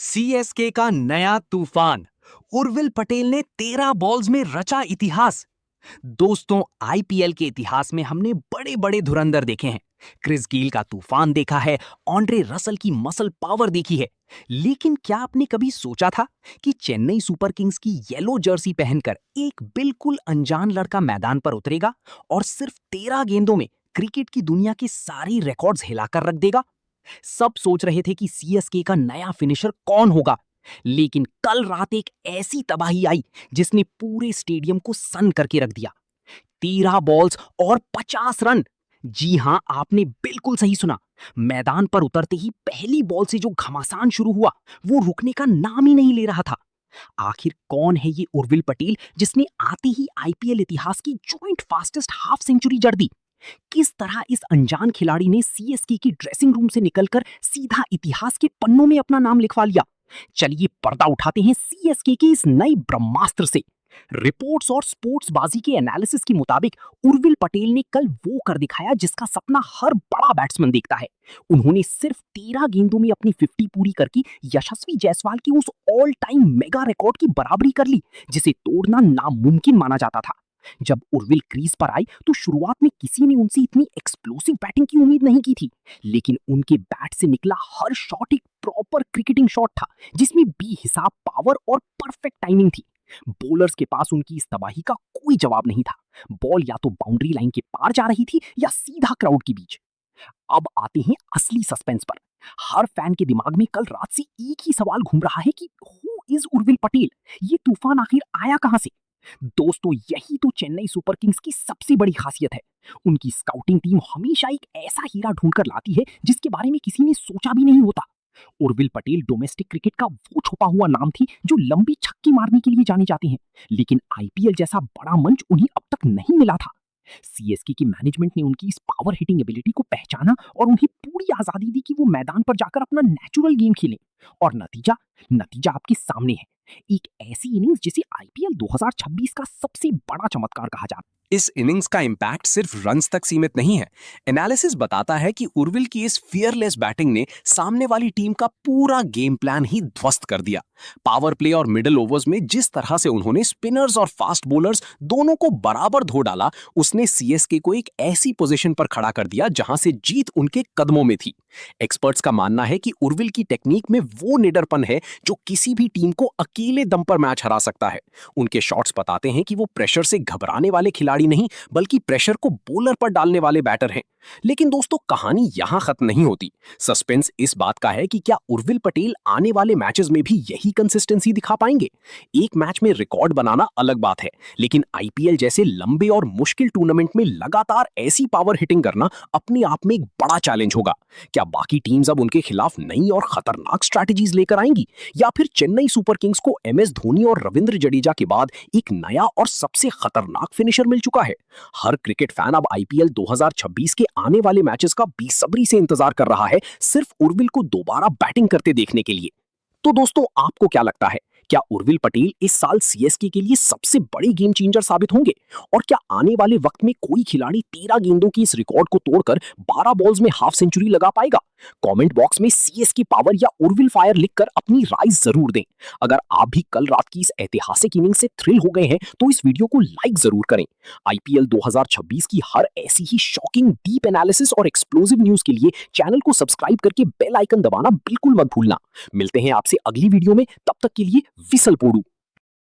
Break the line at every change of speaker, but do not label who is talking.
CSK का नया तूफान। उर्विल पटेल ने 13 बॉल्स में रचा इतिहास। दोस्तों, आईपीएल के इतिहास में हमने बड़े बड़े धुरंधर देखे हैं। क्रिस गेल का तूफान देखा है, ऑन्ड्रे रसल की मसल पावर देखी है। लेकिन क्या आपने कभी सोचा था कि चेन्नई सुपर किंग्स की येलो जर्सी पहनकर एक बिल्कुल अनजान लड़का मैदान पर उतरेगा और सिर्फ 13 गेंदों में क्रिकेट की दुनिया के सारे रिकॉर्ड्स हिलाकर रख देगा? सब सोच रहे थे कि सीएसके का नया फिनिशर कौन होगा, लेकिन कल रात एक ऐसी तबाही आई जिसने पूरे स्टेडियम को सन्न करके रख दिया। 13 बॉल्स और 50 रन। जी हां, आपने बिल्कुल सही सुना। मैदान पर उतरते ही पहली बॉल से जो घमासान शुरू हुआ, वो रुकने का नाम ही नहीं ले रहा था। आखिर कौन है ये उर्विल पटेल जिसने आते ही आईपीएल इतिहास की जॉइंट फास्टेस्ट हाफ सेंचुरी जड़ दी? किस तरह इस अनजान खिलाड़ी ने सीएसके की ड्रेसिंग रूम से निकलकर सीधा इतिहास के पन्नों में अपना नाम लिखवा लिया? चलिए पर्दा उठाते हैं सीएसके के इस नए ब्रह्मास्त्र से। रिपोर्ट्स और स्पोर्ट्स बाजी के एनालिसिस के मुताबिक उर्विल पटेल ने कल वो कर दिखाया जिसका सपना हर बड़ा बैट्समैन देखता है। उन्होंने सिर्फ 13 गेंदों में अपनी 50 पूरी करके यशस्वी जायसवाल की उस ऑल टाइम मेगा रिकॉर्ड की बराबरी कर ली जिसे तोड़ना नामुमकिन माना जाता था। जब उर्विल क्रीज पर आई तो शुरुआत में किसी ने उनसे इतनी एक्सप्लोसिव बैटिंग की उम्मीद नहीं की थी, लेकिन उनके बैट से निकला हर शॉट एक प्रॉपर क्रिकेटिंग शॉट था जिसमें हिसाब पावर और परफेक्ट टाइमिंग थी। बॉलर्स के पास उनकी इस तबाही का कोई जवाब नहीं था। बॉल या तो बाउंड्री लाइन के पार जा रही थी या सीधा क्राउड के बीच। अब आते हैं असली सस्पेंस पर। हर फैन के दिमाग में कल रात से एक ही सवाल घूम रहा है कि हु इज उर्विल पटेल? ये तूफान आखिर आया कहां से? दोस्तों, यही तो चेन्नई सुपर किंग्स की सबसे बड़ी खासियत है। उनकी स्काउटिंग टीम हमेशा एक ऐसा हीरा ढूंढकर लाती है जिसके बारे में किसी ने सोचा भी नहीं होता। उर्विल पटेल डोमेस्टिक क्रिकेट का वो छुपा हुआ नाम थी जो लंबी छक्के मारने के लिए जाने जाते हैं, लेकिन आईपीएल जैसा बड़ा मंच उन्हें अब तक नहीं मिला था। सीएसके की मैनेजमेंट ने उनकी इस पावर हिटिंग एबिलिटी को पहचाना और उन्हें पूरी आजादी दी कि वो मैदान पर जाकर अपना नेचुरल गेम खेलें। और नतीजा नतीजा आपके सामने है। एक ऐसी इनिंग्स जिसे आईपीएल 2026 का सबसे बड़ा चमत्कार कहा जाता है।
इस इनिंग्स का इंपैक्ट सिर्फ रन्स तक सीमित नहीं है। एनालिसिस बताता है कि उर्विल की इस फियरलेस बैटिंग ने सामने वाली टीम का पूरा गेम प्लान ही ध्वस्त कर दिया। पावर प्ले और मिडिल ओवर्स में जिस तरह से उन्होंने स्पिनर्स और फास्ट बॉलर्स दोनों को बराबर धो डाला, उसने सीएसके को एक ऐसी पोजीशन पर खड़ा कर दिया जहां से जीत उनके कदमों में थी। एक्सपर्ट्स का मानना है कि उर्विल की टेक्निक में वो निडरपन है जो किसी भी टीम को अकेले दम पर मैच हरा सकता है। उनके शॉट्स बताते हैं कि वो प्रेशर से घबराने वाले खिलाड़ी नहीं, बल्कि प्रेशर को बॉलर पर डालने वाले बैटर हैं। लेकिन दोस्तों, कहानी यहां खत्म नहीं होती। सस्पेंस इस बात का है कि क्या उर्विल पटेल आने वाले मैचेस में भी यही कंसिस्टेंसी दिखा पाएंगे? एक मैच में रिकॉर्ड बनाना अलग बात है, लेकिन आईपीएल जैसे लंबे और मुश्किल टूर्नामेंट में लगातार ऐसी पावर हिटिंग करना अपने आप में एक बड़ा चैलेंज होगा। क्या बाकी टीम्स अब उनके खिलाफ नई और खतरनाक स्ट्रैटेजीज लेकर आएंगी, या फिर चेन्नई सुपर किंग्स को एमएस धोनी और रविंद्र जडेजा के बाद एक नया और सबसे खतरनाक फिनिशर मिल चुका है? हर क्रिकेट फैन अब आईपीएल 2026 के आने वाले मैचेस का बेसब्री से इंतजार कर रहा है, सिर्फ उर्विल को दोबारा बैटिंग करते देखने के लिए। तो दोस्तों, आपको क्या लगता है? क्या उर्विल पटेल इस साल सीएसके के लिए सबसे बड़े गेम चेंजर साबित होंगे? और क्या आने वाले वक्त में कोई खिलाड़ी 13 गेंदों की इस रिकॉर्ड को तोड़कर 12 बॉल्स में हाफ सेंचुरी लगा पाएगा? कमेंट बॉक्स में सीएसके पावर या उर्विल फायर लिखकर अपनी राय जरूर दें। अगर आप भी कल रात की इस ऐतिहासिक इनिंग से थ्रिल हो गए हैं तो इस वीडियो को लाइक जरूर करें। आईपीएल 2026 की हर ऐसी ही शॉकिंग, डीप एनालिसिस और एक्सप्लोसिव न्यूज के लिए चैनल को सब्सक्राइब करके बेल आइकन दबाना बिल्कुल मत भूलना। मिलते हैं आपसे अगली वीडियो में, तब तक के लिए विसल पोडू।